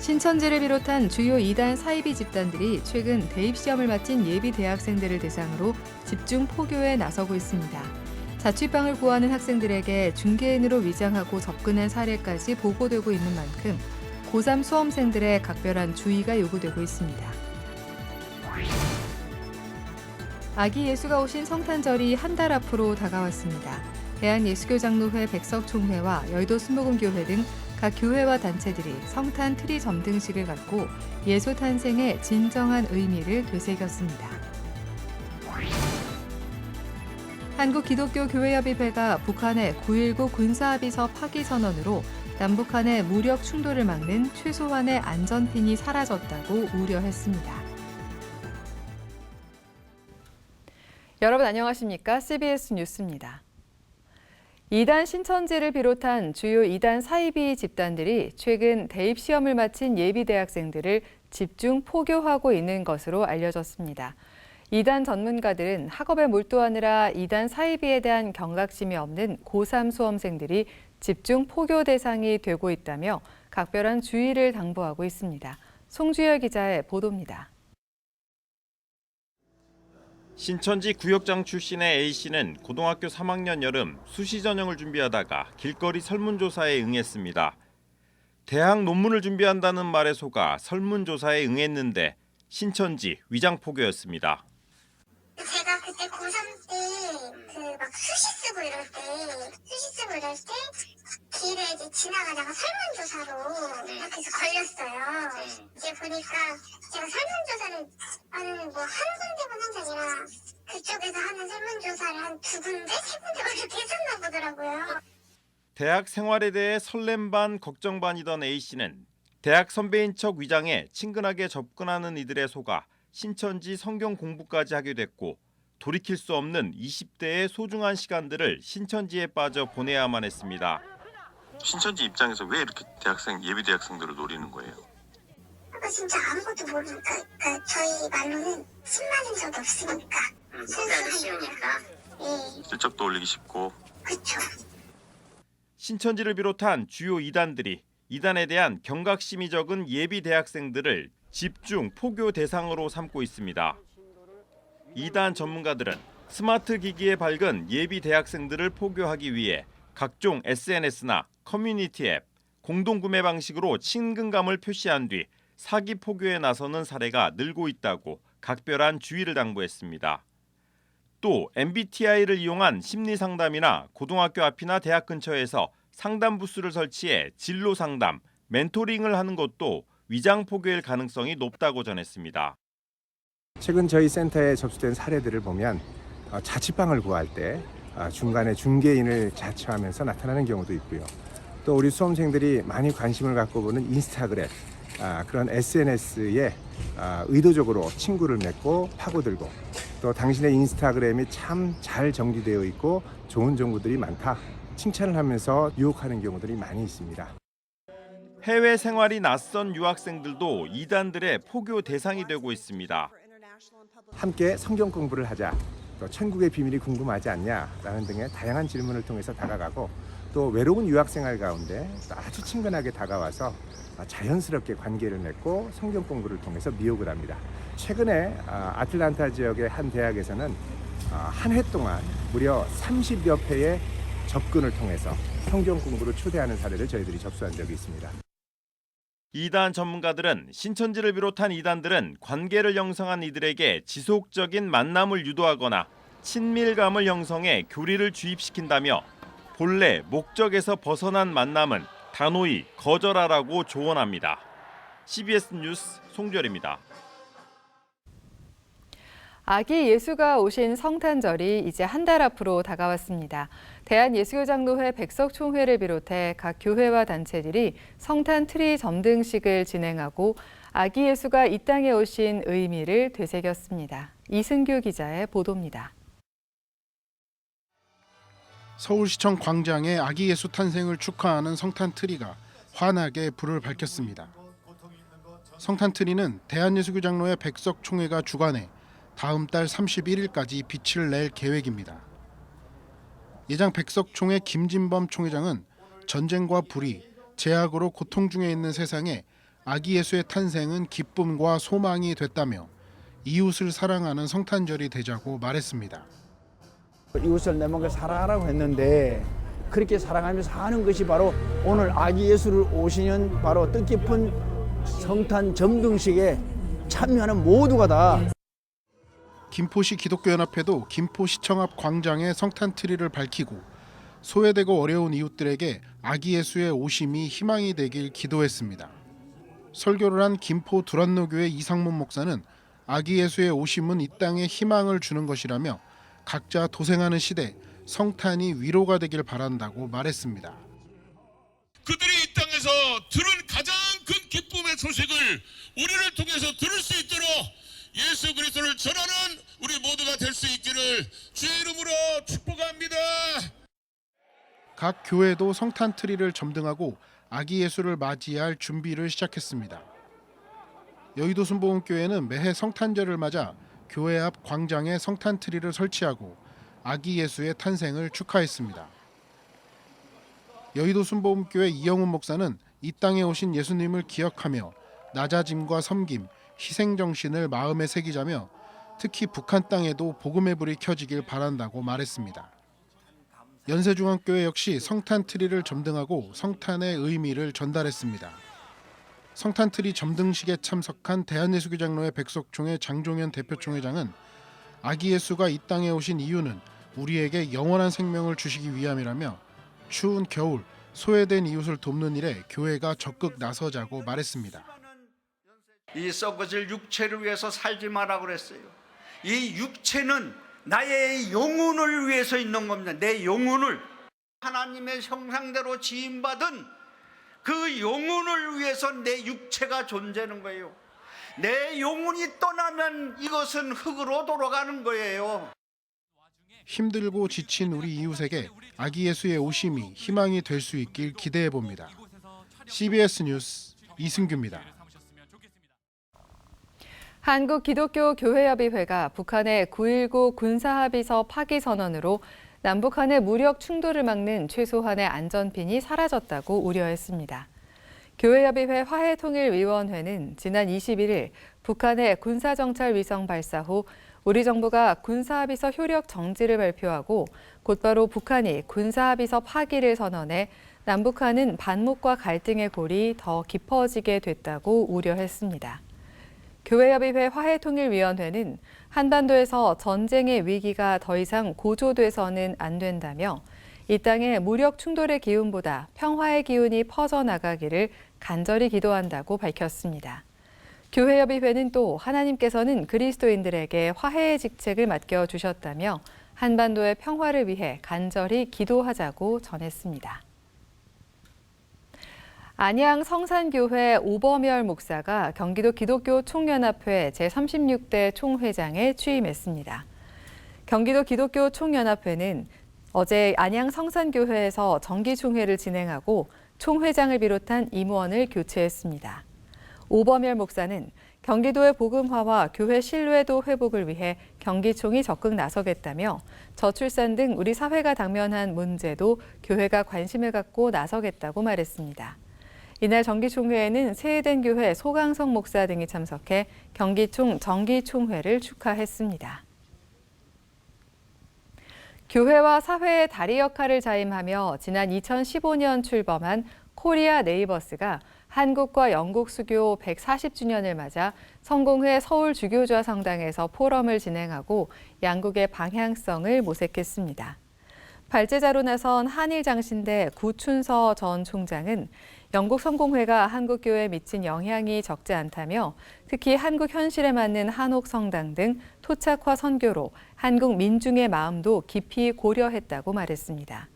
신천지를 비롯한 주요 이단 사이비 집단들이 최근 대입시험을 마친 예비 대학생들을 대상으로 집중 포교에 나서고 있습니다. 자취방을 구하는 학생들에게 중개인으로 위장하고 접근한 사례까지 보고되고 있는 만큼 고3 수험생들의 각별한 주의가 요구되고 있습니다. 아기 예수가 오신 성탄절이 한 달 앞으로 다가왔습니다. 대한예수교장로회 백석총회와 여의도 순복음교회 등 각 교회와 단체들이 성탄 트리 점등식을 갖고 예수 탄생의 진정한 의미를 되새겼습니다. 한국기독교교회협의회가 북한의 9.19 군사합의서 파기 선언으로 남북 간의 무력 충돌을 막는 최소한의 안전핀이 사라졌다고 우려했습니다. 여러분 안녕하십니까? CBS 뉴스입니다. 이단 신천지를 비롯한 주요 이단 사이비 집단들이 최근 대입시험을 마친 예비 대학생들을 집중 포교하고 있는 것으로 알려졌습니다. 이단 전문가들은 학업에 몰두하느라 이단 사이비에 대한 경각심이 없는 고3 수험생들이 집중 포교 대상이 되고 있다며 각별한 주의를 당부하고 있습니다. 송주열 기자의 보도입니다. 신천지 구역장 출신의 A씨는 고등학교 3학년 여름 수시 전형을 준비하다가 길거리 설문조사에 응했습니다. 대학 논문을 준비한다는 말에 속아 설문조사에 응했는데 신천지 위장포교였습니다. 제가 그때 고3 때 막 수시 쓰고 이럴 때 길에 이제 지나가다가 설문조사로 딱 해서 걸렸어요. 이제 보니까 제가 설문조사를 하는 한 군데만 한 게 아니라 그쪽에서 하는 설문조사를 한 2군데, 3군데 이렇게 했었나 보더라고요. 대학 생활에 대해 설렘 반 걱정 반이던 A씨는 대학 선배인 척 위장해 친근하게 접근하는 이들에 속아 신천지 성경 공부까지 하게 됐고 돌이킬 수 없는 20대의 소중한 시간들을 신천지에 빠져 보내야만 했습니다. 신천지 입장에서 왜 이렇게 예비 대학생들을 노리는 거예요? 진짜 아무것도 모르니까 저희 말로는 침 맞은 적이 없으니까 순수하고 쉬우니까 실적도 올리기 쉽고. 그렇죠. 신천지를 비롯한 주요 이단들이 이단에 대한 경각심이 적은 예비 대학생들을 집중 포교 대상으로 삼고 있습니다. 이단 전문가들은 스마트 기기에 밝은 예비 대학생들을 포교하기 위해 각종 SNS나 커뮤니티 앱, 공동구매 방식으로 친근감을 표시한 뒤 사기 포교에 나서는 사례가 늘고 있다고 각별한 주의를 당부했습니다. 또 MBTI를 이용한 심리 상담이나 고등학교 앞이나 대학 근처에서 상담 부스를 설치해 진로 상담, 멘토링을 하는 것도 위장 포교일 가능성이 높다고 전했습니다. 최근 저희 센터에 접수된 사례들을 보면 자취방을 구할 때 중간에 중개인을 자처하면서 나타나는 경우도 있고요. 또 우리 수험생들이 많이 관심을 갖고 보는 인스타그램, 그런 SNS에 의도적으로 친구를 맺고 파고들고 또 당신의 인스타그램이 참 잘 정리되어 있고 좋은 정보들이 많다 칭찬을 하면서 유혹하는 경우들이 많이 있습니다. 해외 생활이 낯선 유학생들도 이단들의 포교 대상이 되고 있습니다. 함께 성경 공부를 하자, 또 천국의 비밀이 궁금하지 않냐라는 등의 다양한 질문을 통해서 다가가고 또 외로운 유학생활 가운데 아주 친근하게 다가와서 자연스럽게 관계를 맺고 성경 공부를 통해서 미혹을 합니다. 최근에 아틀란타 지역의 한 대학에서는 한 해 동안 무려 30여 회의 접근을 통해서 성경 공부를 초대하는 사례를 저희들이 접수한 적이 있습니다. 이단 전문가들은 신천지를 비롯한 이단들은 관계를 형성한 이들에게 지속적인 만남을 유도하거나 친밀감을 형성해 교리를 주입시킨다며 본래 목적에서 벗어난 만남은 단호히 거절하라고 조언합니다. CBS 뉴스 송주열입니다. 아기 예수가 오신 성탄절이 이제 한 달 앞으로 다가왔습니다. 대한예수교장로회 백석총회를 비롯해 각 교회와 단체들이 성탄 트리 점등식을 진행하고 아기 예수가 이 땅에 오신 의미를 되새겼습니다. 이승규 기자의 보도입니다. 서울시청 광장에 아기 예수 탄생을 축하하는 성탄 트리가 환하게 불을 밝혔습니다. 성탄 트리는 대한예수교장로회 백석총회가 주관해 다음 달 31일까지 빛을 낼 계획입니다. 예장 백석총회 김진범 총회장은 전쟁과 불의, 제약으로 고통 중에 있는 세상에 아기 예수의 탄생은 기쁨과 소망이 됐다며 이웃을 사랑하는 성탄절이 되자고 말했습니다. 이웃을 내 몸과 사랑하라고 했는데 그렇게 사랑하면서 사는 것이 바로 오늘 아기 예수를 오시는 바로 뜻깊은 성탄 점등식에 참여하는 모두가 다. 김포시 기독교연합회도 김포시청 앞 광장에 성탄 트리를 밝히고 소외되고 어려운 이웃들에게 아기 예수의 오심이 희망이 되길 기도했습니다. 설교를 한 김포 두란노교회 이상문 목사는 아기 예수의 오심은 이 땅에 희망을 주는 것이라며 각자 도생하는 시대 성탄이 위로가 되길 바란다고 말했습니다. 그들이 이 땅에서 들은 가장 큰 기쁨의 소식을 우리를 통해서 들을 수 있도록 예수 그리스도를 전하는 우리 모두가 될 수 있기를 주의 이름으로 축복합니다. 각 교회도 성탄 트리를 점등하고 아기 예수를 맞이할 준비를 시작했습니다. 여의도 순복음교회는 매해 성탄절을 맞아 교회 앞 광장에 성탄 트리를 설치하고 아기 예수의 탄생을 축하했습니다. 여의도 순복음교회 이영훈 목사는 이 땅에 오신 예수님을 기억하며 낮아짐과 섬김, 희생 정신을 마음에 새기자며 특히 북한 땅에도 복음의 불이 켜지길 바란다고 말했습니다. 연세중앙교회 역시 성탄 트리를 점등하고 성탄의 의미를 전달했습니다. 성탄 트리 점등식에 참석한 대한예수교장로회 백석총회 장종현 대표총회장은 아기 예수가 이 땅에 오신 이유는 우리에게 영원한 생명을 주시기 위함이라며 추운 겨울 소외된 이웃을 돕는 일에 교회가 적극 나서자고 말했습니다. 이 썩어질 육체를 위해서 살지 마라 그랬어요. 이 육체는 나의 영혼을 위해서 있는 겁니다. 내 영혼을 하나님의 형상대로 지음받은 그 영혼을 위해서 내 육체가 존재하는 거예요. 내 영혼이 떠나면 이것은 흙으로 돌아가는 거예요. 힘들고 지친 우리 이웃에게 아기 예수의 오심이 희망이 될 수 있길 기대해 봅니다. CBS 뉴스 이승규입니다. 한국기독교교회협의회가 북한의 9.19 군사합의서 파기 선언으로 남북한의 무력 충돌을 막는 최소한의 안전핀이 사라졌다고 우려했습니다. 교회협의회 화해통일위원회는 지난 21일 북한의 군사정찰 위성 발사 후 우리 정부가 군사합의서 효력 정지를 발표하고 곧바로 북한이 군사합의서 파기를 선언해 남북한은 반목과 갈등의 골이 더 깊어지게 됐다고 우려했습니다. 교회협의회 화해통일위원회는 한반도에서 전쟁의 위기가 더 이상 고조돼서는 안 된다며 이 땅의 무력 충돌의 기운보다 평화의 기운이 퍼져나가기를 간절히 기도한다고 밝혔습니다. 교회협의회는 또 하나님께서는 그리스도인들에게 화해의 직책을 맡겨주셨다며 한반도의 평화를 위해 간절히 기도하자고 전했습니다. 안양 성산교회 오범열 목사가 경기도 기독교 총연합회 제36대 총회장에 취임했습니다. 경기도 기독교 총연합회는 어제 안양 성산교회에서 정기총회를 진행하고 총회장을 비롯한 임원을 교체했습니다. 오범열 목사는 경기도의 복음화와 교회 신뢰도 회복을 위해 경기총이 적극 나서겠다며 저출산 등 우리 사회가 당면한 문제도 교회가 관심을 갖고 나서겠다고 말했습니다. 이날 정기총회에는 세해된 교회 소강성 목사 등이 참석해 경기총 정기총회를 축하했습니다. 교회와 사회의 다리 역할을 자임하며 지난 2015년 출범한 코리아 네이버스가 한국과 영국 수교 140주년을 맞아 성공회 서울주교좌 성당에서 포럼을 진행하고 양국의 방향성을 모색했습니다. 발제자로 나선 한일장신대 구춘서 전 총장은 영국 성공회가 한국교회에 미친 영향이 적지 않다며 특히 한국 현실에 맞는 한옥 성당 등 토착화 선교로 한국 민중의 마음도 깊이 고려했다고 말했습니다.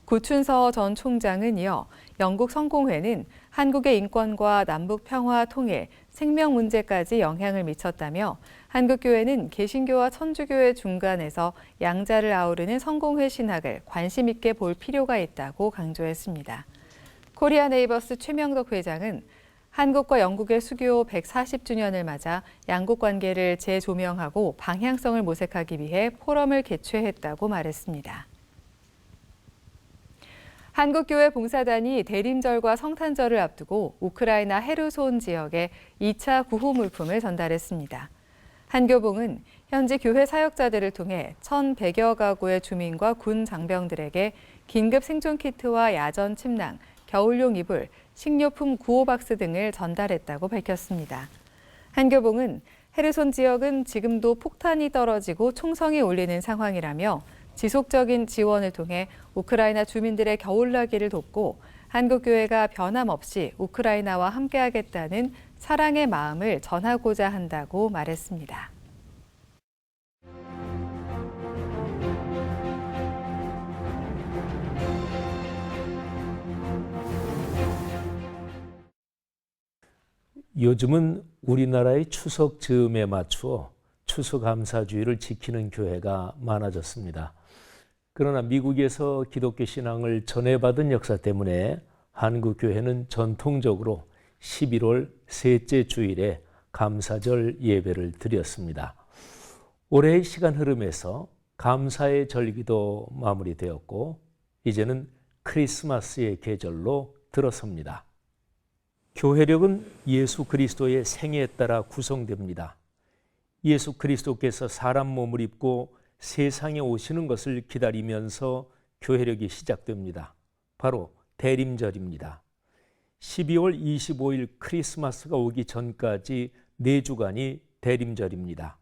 구춘서 전 총장은 이어 영국 성공회는 한국의 인권과 남북 평화 통일, 생명 문제까지 영향을 미쳤다며 한국교회는 개신교와 천주교의 중간에서 양자를 아우르는 성공회 신학을 관심 있게 볼 필요가 있다고 강조했습니다. 코리아 네이버스 최명덕 회장은 한국과 영국의 수교 140주년을 맞아 양국 관계를 재조명하고 방향성을 모색하기 위해 포럼을 개최했다고 말했습니다. 한국교회 봉사단이 대림절과 성탄절을 앞두고 우크라이나 헤르손 지역에 2차 구호 물품을 전달했습니다. 한교봉은 현지 교회 사역자들을 통해 1,100여 가구의 주민과 군 장병들에게 긴급 생존 키트와 야전 침낭, 겨울용 이불, 식료품 구호 박스 등을 전달했다고 밝혔습니다. 한교봉은 헤르손 지역은 지금도 폭탄이 떨어지고 총성이 울리는 상황이라며 지속적인 지원을 통해 우크라이나 주민들의 겨울나기를 돕고 한국교회가 변함없이 우크라이나와 함께하겠다는 사랑의 마음을 전하고자 한다고 말했습니다. 요즘은 우리나라의 추석 즈음에 맞추어 추수감사주의를 지키는 교회가 많아졌습니다. 그러나 미국에서 기독교 신앙을 전해받은 역사 때문에 한국 교회는 전통적으로 11월 셋째 주일에 감사절 예배를 드렸습니다. 올해의 시간 흐름에서 감사의 절기도 마무리되었고 이제는 크리스마스의 계절로 들어섭니다. 교회력은 예수 그리스도의 생애에 따라 구성됩니다. 예수 그리스도께서 사람 몸을 입고 세상에 오시는 것을 기다리면서 교회력이 시작됩니다. 바로 대림절입니다. 12월 25일 크리스마스가 오기 전까지 4주간이 대림절입니다.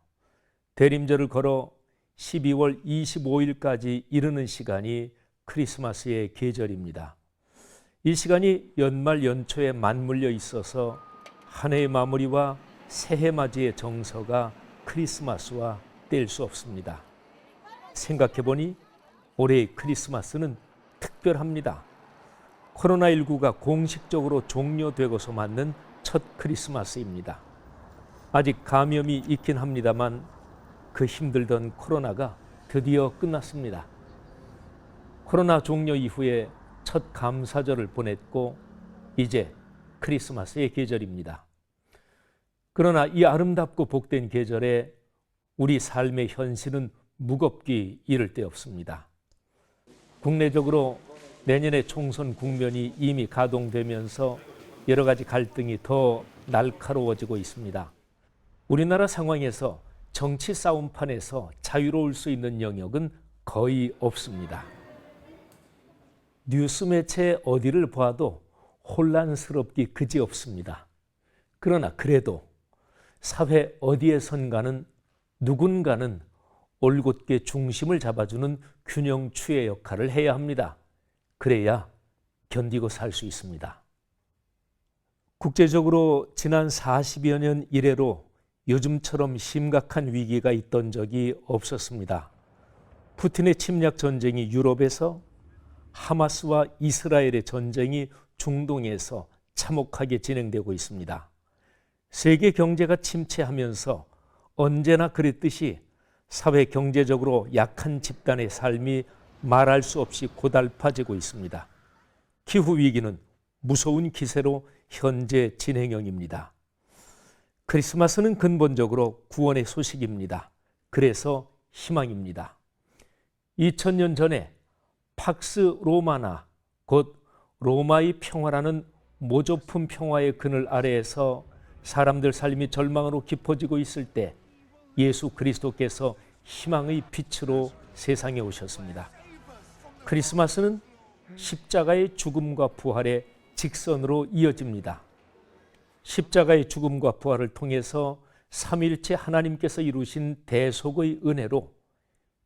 대림절을 걸어 12월 25일까지 이르는 시간이 크리스마스의 계절입니다. 이 시간이 연말 연초에 맞물려 있어서 한 해의 마무리와 새해 맞이의 정서가 크리스마스와 뗄 수 없습니다. 생각해보니 올해의 크리스마스는 특별합니다. 코로나19가 공식적으로 종료되고서 맞는 첫 크리스마스입니다. 아직 감염이 있긴 합니다만 그 힘들던 코로나가 드디어 끝났습니다. 코로나 종료 이후에 첫 감사절을 보냈고 이제 크리스마스의 계절입니다. 그러나 이 아름답고 복된 계절에 우리 삶의 현실은 무겁기 이를 데 없습니다. 국내적으로 내년에 총선 국면이 이미 가동되면서 여러 가지 갈등이 더 날카로워지고 있습니다. 우리나라 상황에서 정치 싸움판에서 자유로울 수 있는 영역은 거의 없습니다. 뉴스 매체 어디를 봐도 혼란스럽기 그지없습니다. 그러나 그래도 사회 어디에선가는 누군가는 올곧게 중심을 잡아주는 균형추의 역할을 해야 합니다. 그래야 견디고 살 수 있습니다. 국제적으로 지난 40여 년 이래로 요즘처럼 심각한 위기가 있던 적이 없었습니다. 푸틴의 침략 전쟁이 유럽에서, 하마스와 이스라엘의 전쟁이 중동에서 참혹하게 진행되고 있습니다. 세계 경제가 침체하면서 언제나 그랬듯이 사회 경제적으로 약한 집단의 삶이 말할 수 없이 고달파지고 있습니다. 기후위기는 무서운 기세로 현재 진행형입니다. 크리스마스는 근본적으로 구원의 소식입니다. 그래서 희망입니다. 2000년 전에 팍스 로마나, 곧 로마의 평화라는 모조품 평화의 그늘 아래에서 사람들 삶이 절망으로 깊어지고 있을 때 예수 그리스도께서 희망의 빛으로 세상에 오셨습니다. 크리스마스는 십자가의 죽음과 부활의 직선으로 이어집니다. 십자가의 죽음과 부활을 통해서 삼위일체 하나님께서 이루신 대속의 은혜로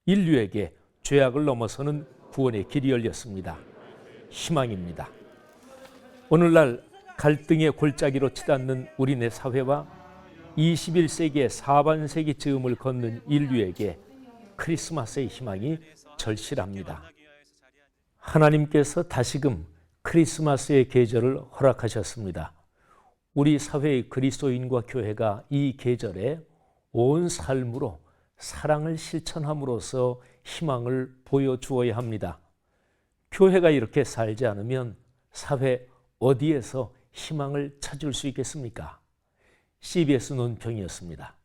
인류에게 죄악을 넘어서는 구원의 길이 열렸습니다. 희망입니다. 오늘날 갈등의 골짜기로 치닫는 우리네 사회와 21세기의 사반세기 즈음을 걷는 인류에게 크리스마스의 희망이 절실합니다. 하나님께서 다시금 크리스마스의 계절을 허락하셨습니다. 우리 사회의 그리스도인과 교회가 이 계절에 온 삶으로 사랑을 실천함으로써 희망을 보여주어야 합니다. 교회가 이렇게 살지 않으면 사회 어디에서 희망을 찾을 수 있겠습니까? CBS 논평이었습니다.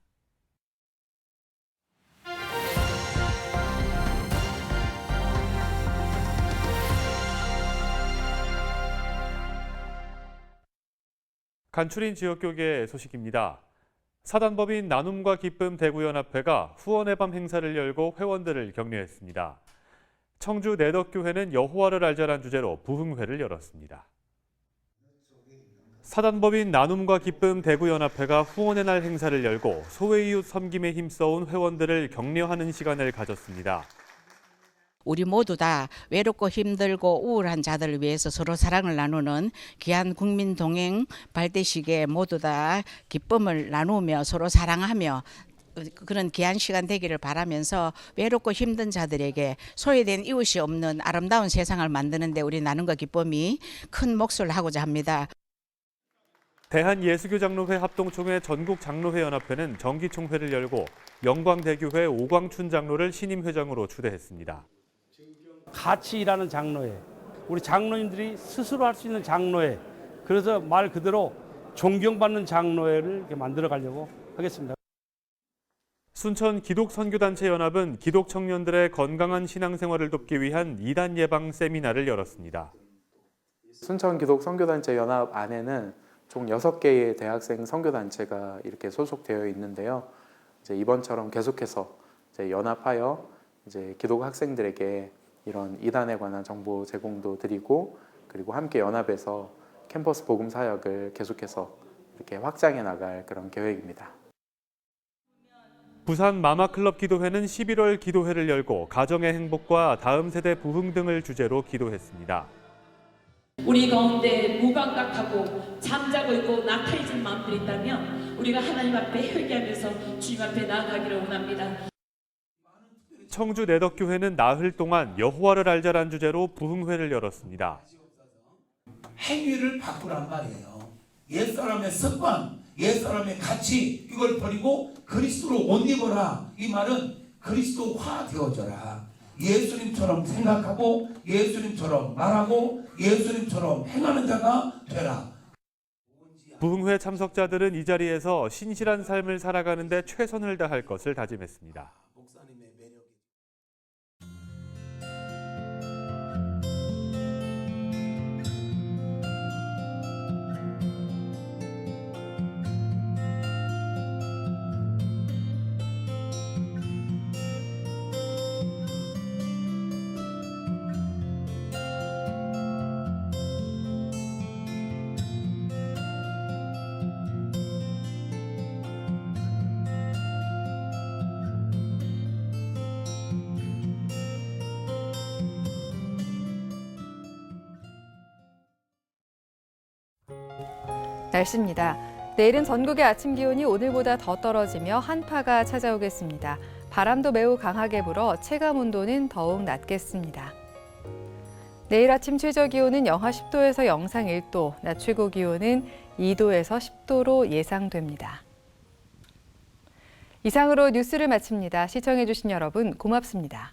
간추린 지역교계 소식입니다. 사단법인 나눔과 기쁨 대구연합회가 후원의 밤 행사를 열고 회원들을 격려했습니다. 청주 내덕교회는 여호와를 알자란 주제로 부흥회를 열었습니다. 사단법인 나눔과 기쁨 대구연합회가 후원의 날 행사를 열고 소외이웃 섬김에 힘써온 회원들을 격려하는 시간을 가졌습니다. 우리 모두 다 외롭고 힘들고 우울한 자들을 위해서 서로 사랑을 나누는 귀한 국민 동행 발대식에 모두 다 기쁨을 나누며 서로 사랑하며 그런 귀한 시간 되기를 바라면서 외롭고 힘든 자들에게 소외된 이웃이 없는 아름다운 세상을 만드는 데 우리 나눔과 기쁨이 큰 몫을 하고자 합니다. 대한예수교장로회 합동총회 전국장로회연합회는 정기총회를 열고 영광대교회 오광춘 장로를 신임 회장으로 추대했습니다. 같이 일하는 장로회, 우리 장로님들이 스스로 할 수 있는 장로회, 그래서 말 그대로 존경받는 장로회를 이렇게 만들어 가려고 하겠습니다. 순천 기독선교단체연합은 기독 청년들의 건강한 신앙생활을 돕기 위한 이단 예방 세미나를 열었습니다. 순천 기독선교단체연합 안에는 총 6개의 대학생 선교단체가 이렇게 소속되어 있는데요. 이번처럼 계속해서 연합하여 기독 학생들에게 이런 이단에 관한 정보 제공도 드리고, 그리고 함께 연합해서 캠퍼스 복음 사역을 계속해서 이렇게 확장해 나갈 그런 계획입니다. 부산 마마클럽 기도회는 11월 기도회를 열고 가정의 행복과 다음 세대 부흥 등을 주제로 기도했습니다. 우리 가운데 무감각하고 잠자고 있고 낙태해진 마음들이 있다면 우리가 하나님 앞에 회개하면서 주님 앞에 나아가기를 원합니다. 청주 내덕교회는 나흘 동안 여호와를 알자란 주제로 부흥회를 열었습니다. 행위를 바꾸란 말이에요. 옛사람의 습관, 옛사람의 가치 이걸 버리고 그리스도로 옷 입어라. 이 말은 그리스도화 되어져라. 예수님처럼 생각하고 예수님처럼 말하고 예수님처럼 행하는 자가 되라. 부흥회 참석자들은 이 자리에서 신실한 삶을 살아가는 데 최선을 다할 것을 다짐했습니다. 날씨입니다. 내일은 전국의 아침 기온이 오늘보다 더 떨어지며 한파가 찾아오겠습니다. 바람도 매우 강하게 불어 체감 온도는 더욱 낮겠습니다. 내일 아침 최저 기온은 영하 10도에서 영상 1도, 낮 최고 기온은 2도에서 10도로 예상됩니다. 이상으로 뉴스를 마칩니다. 시청해주신 여러분 고맙습니다.